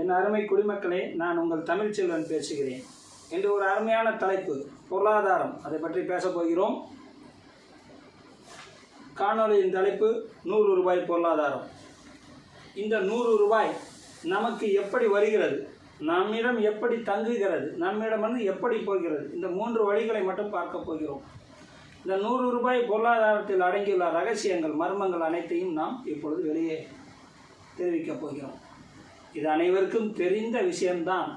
என் அருமை குடிமக்களே, நான் உங்கள் தமிழ்ச்செல்வன் பேசுகிறேன். இன்று ஒரு அருமையான தலைப்பு, பொருளாதாரம், அதை பற்றி பேசப் போகிறோம். காணொலியின் தலைப்பு 100 ரூபாய் பொருளாதாரம். இந்த 100 ரூபாய் நமக்கு எப்படி வருகிறது, நம்மிடம் எப்படி தங்குகிறது, நம்மிடம் எப்படி போகிறது, இந்த 3 வழிகளை மட்டும் பார்க்க போகிறோம். இந்த 100 ரூபாய் பொருளாதாரத்தில் அடங்கியுள்ள ரகசியங்கள், மர்மங்கள் அனைத்தையும் நாம் இப்பொழுது வெளியே தெரிவிக்கப் போகிறோம். இது அனைவருக்கும் தெரிந்த விஷயம்தான்.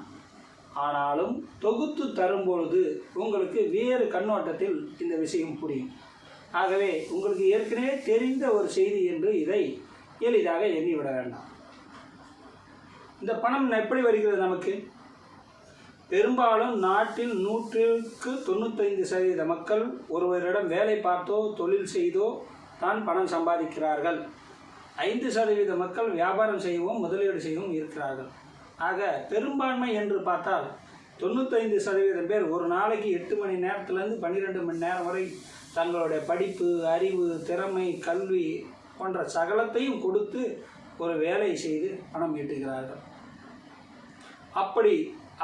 ஆனாலும் தொகுத்து தரும்பொழுது உங்களுக்கு வேறு கண்ணோட்டத்தில் இந்த விஷயம் புரியும். ஆகவே உங்களுக்கு ஏற்கனவே தெரிந்த ஒரு செய்தி என்று இதை எளிதாக எண்ணிவிட வேண்டாம். இந்த பணம் எப்படி வருகிறது நமக்கு? பெரும்பாலும் நாட்டில் 100க்கு 95% மக்கள் ஒருவரிடம் வேலை பார்த்தோ தொழில் செய்தோ தான் பணம் சம்பாதிக்கிறார்கள். 5% மக்கள் வியாபாரம் செய்யவும் முதலீடு செய்யவும் இருக்கிறார்கள். ஆக பெரும்பான்மை என்று பார்த்தால் 95% பேர் ஒரு நாளைக்கு 8 மணி நேரத்திலிருந்து 12 மணி நேரம் வரை தங்களுடைய படிப்பு, அறிவு, திறமை, கல்வி போன்ற சகலத்தையும் கொடுத்து ஒரு வேலை செய்து பணம் ஈட்டுகிறார்கள். அப்படி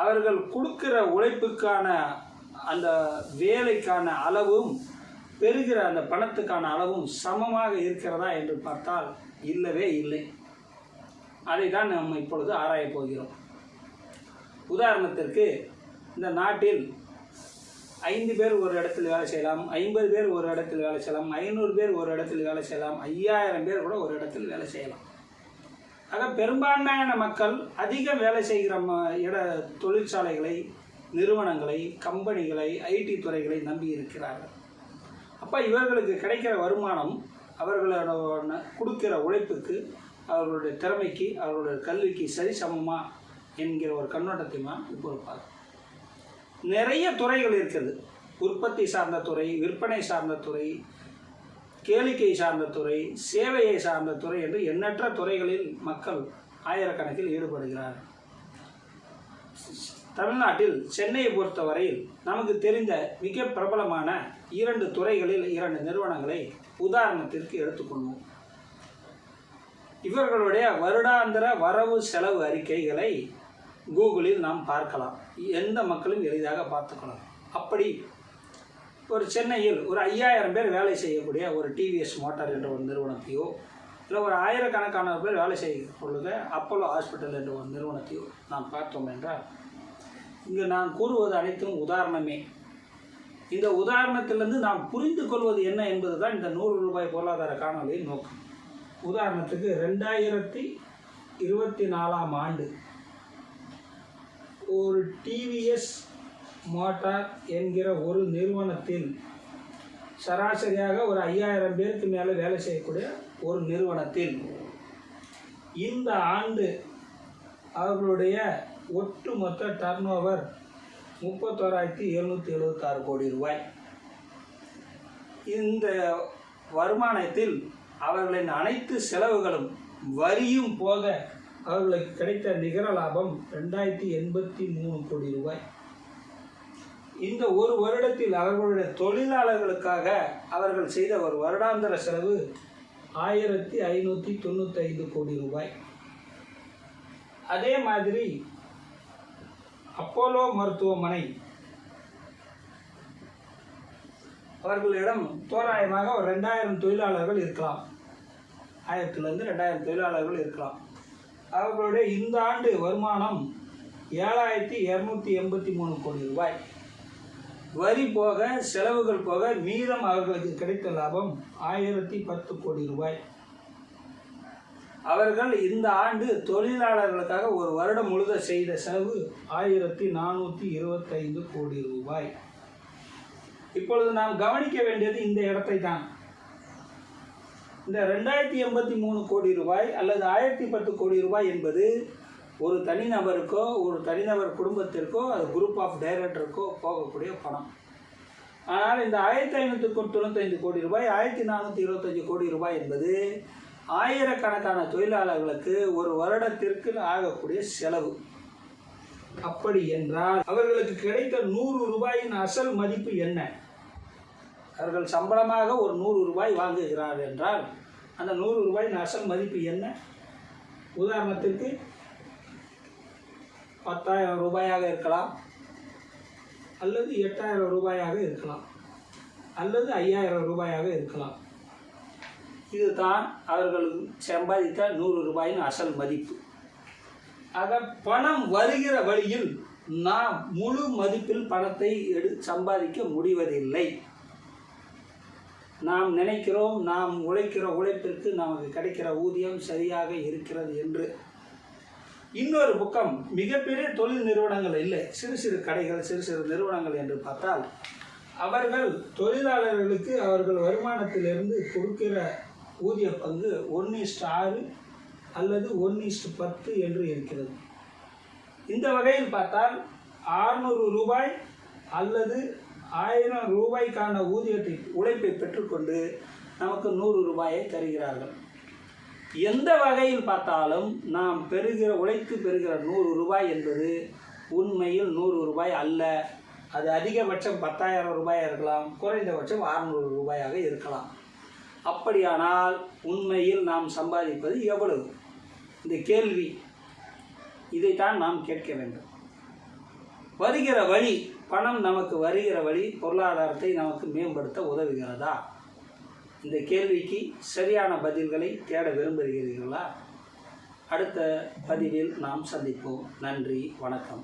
அவர்கள் கொடுக்கிற உழைப்புக்கான அந்த வேலைக்கான அளவும் பெறுகிற அந்த பணத்துக்கான அளவும் சமமாக இருக்கிறதா என்று பார்த்தால் இல்லவே இல்லை. அதை தான் நாம் இப்பொழுது ஆராயப் போகிறோம். உதாரணத்திற்கு, இந்த நாட்டில் 5 பேர் ஒரு இடத்தில் வேலை செய்யலாம், 50 பேர் ஒரு இடத்தில் வேலை செய்யலாம், 500 பேர் ஒரு இடத்தில் வேலை செய்யலாம், 5000 பேர் கூட ஒரு இடத்தில் வேலை செய்யலாம். ஆக பெரும்பான்மையான மக்கள் அதிகம் வேலை செய்கிற தொழிற்சாலைகளை, நிறுவனங்களை, கம்பெனிகளை, ஐடி துறைகளை நம்பி இருக்கிறார்கள். அப்போ இவர்களுக்கு கிடைக்கிற வருமானம் அவர்களோட கொடுக்கிற உழைப்புக்கு, அவர்களுடைய திறமைக்கு, அவர்களுடைய கல்விக்கு சரிசமமா என்கிற ஒரு கண்ணோட்டத்தை இப்போது பார்க்கணும். நிறைய துறைகள் இருக்கிறது. உற்பத்தி சார்ந்த துறை, விற்பனை சார்ந்த துறை, கேளிக்கை சார்ந்த துறை, சேவையை சார்ந்த துறை என்று எண்ணற்ற துறைகளில் மக்கள் ஆயிரக்கணக்கில் ஈடுபடுகிறார்கள். தமிழ்நாட்டில் சென்னையை பொறுத்தவரையில் நமக்கு தெரிந்த மிக பிரபலமான 2 துறைகளில் 2 நிறுவனங்களை உதாரணத்திற்கு எடுத்துக்கொள்வோம். இவர்களுடைய வருடாந்திர வரவு செலவு அறிக்கைகளை கூகுளில் நாம் பார்க்கலாம். எந்த மக்களும் எளிதாக பார்த்துக்கலாம். அப்படி ஒரு சென்னையில் ஒரு 5000 பேர் வேலை செய்யக்கூடிய ஒரு டிவிஎஸ் மோட்டார் என்ற ஒரு நிறுவனத்தையோ, இல்லை ஒரு ஆயிரக்கணக்கான பேர் வேலை செய்யக்கூடிய அப்போலோ ஹாஸ்பிட்டல் என்ற ஒரு நிறுவனத்தையோ நாம் பார்த்தோம் என்றால், இங்கு நான் கூறுவது அனைத்தும் உதாரணமே. இந்த உதாரணத்திலிருந்து நாம் புரிந்து கொள்வது என்ன என்பது தான் இந்த 100 ரூபாய் பொருளாதார காணொலியின் நோக்கம். உதாரணத்துக்கு 2024ஆம் ஆண்டு ஒரு டிவிஎஸ் மோட்டார் என்கிற ஒரு நிறுவனத்தில் சராசரியாக ஒரு 5000 பேருக்கு மேலே வேலை செய்யக்கூடிய ஒரு நிறுவனத்தில் இந்த ஆண்டு அவர்களுடைய ஒட்டுமொத்த டர்ன்ஓவர் 31,776 கோடி ரூபாய். இந்த வருமானத்தில் அவர்களின் அனைத்து செலவுகளும் வரியும் போக அவர்களுக்கு கிடைத்த நிகர லாபம் 2083 கோடி ரூபாய். இந்த ஒரு வருடத்தில் அவர்களுடைய தொழிலாளர்களுக்காக அவர்கள் செய்த ஒரு வருடாந்திர செலவு 1595 கோடி ரூபாய். அதே மாதிரி அப்போலோ மருத்துவமனை, அவர்களிடம் தோராயமாக ஒரு 2000 தொழிலாளர்கள் இருக்கலாம். 1000லிருந்து 2000 தொழிலாளர்கள் இருக்கலாம். அவர்களுடைய இந்த ஆண்டு வருமானம் 7283 கோடி ரூபாய். வரி போக, செலவுகள் போக மீதம் அவர்களுக்கு கிடைத்த லாபம் 1010 கோடி ரூபாய். அவர்கள் இந்த ஆண்டு தொழிலாளர்களுக்காக ஒரு வருடம் முழுத செய்த செலவு 1425 கோடி ரூபாய். இப்பொழுது நாம் கவனிக்க வேண்டியது இந்த இடத்தை தான். இந்த 2083 கோடி ரூபாய் அல்லது 1010 கோடி ரூபாய் என்பது ஒரு தனிநபருக்கோ, ஒரு தனிநபர் குடும்பத்திற்கோ, அது குரூப் ஆஃப் டைரக்டருக்கோ போகக்கூடிய பணம். ஆனால் இந்த 1595 கோடி ரூபாய், 1425 கோடி ரூபாய் என்பது ஆயிரக்கணக்கான தொழிலாளர்களுக்கு ஒரு வருடத்திற்கு ஆகக்கூடிய செலவு. அப்படி என்றால் அவர்களுக்கு கிடைத்த 100 ரூபாயின் அசல் மதிப்பு என்ன? அவர்கள் சம்பளமாக ஒரு 100 ரூபாய் வாங்குகிறார்கள் என்றால் அந்த 100 ரூபாயின் அசல் மதிப்பு என்ன? உதாரணத்திற்கு 10,000 ரூபாயாக இருக்கலாம், அல்லது 8,000 ரூபாயாக இருக்கலாம், அல்லது 5,000 ரூபாயாக இருக்கலாம். இதுதான் அவர்கள் சம்பாதித்த 100 ரூபாயின் அசல் மதிப்பு. ஆக பணம் வருகிற வழியில் நாம் முழு மதிப்பில் பணத்தை சம்பாதிக்க முடிவதில்லை. நாம் நினைக்கிறோம் நாம் உழைக்கிற உழைப்பிற்கு நமக்கு கிடைக்கிற ஊதியம் சரியாக இருக்கிறது என்று. இன்னொரு பக்கம் மிகப்பெரிய தொழில் நிறுவனங்கள் இல்லை, சிறு சிறு கடைகள், சிறு சிறு நிறுவனங்கள் என்று பார்த்தால் அவர்கள் தொழிலாளர்களுக்கு அவர்கள் வருமானத்திலிருந்து கொடுக்கிற ஊதிய பங்கு 1:6 அல்லது 1:10 என்று இருக்கிறது. இந்த வகையில் பார்த்தால் 600 ரூபாய் அல்லது 1000 ரூபாய்க்கான ஊதியத்தை உழைப்பை பெற்றுக்கொண்டு நமக்கு 100 ரூபாயை தருகிறார்கள். எந்த வகையில் பார்த்தாலும் நாம் உழைத்து பெறுகிற 100 ரூபாய் என்பது உண்மையில் 100 ரூபாய் அல்ல. அது அதிகபட்சம் 10,000 ரூபாயாக இருக்கலாம், குறைந்தபட்சம் 600 ரூபாயாக இருக்கலாம். அப்படியானால் உண்மையில் நாம் சம்பாதிப்பது எவ்வளவு? இந்த கேள்வி இதைத்தான் நாம் கேட்க வேண்டும். வருகிற வழி, பணம் நமக்கு வருகிற வழி பொருளாதாரத்தை நமக்கு மேம்படுத்த உதவுகிறதா? இந்த கேள்விக்கு சரியான பதில்களை தேட விரும்புகிறீர்களா? அடுத்த பதிவில் நாம் சந்திப்போம். நன்றி, வணக்கம்.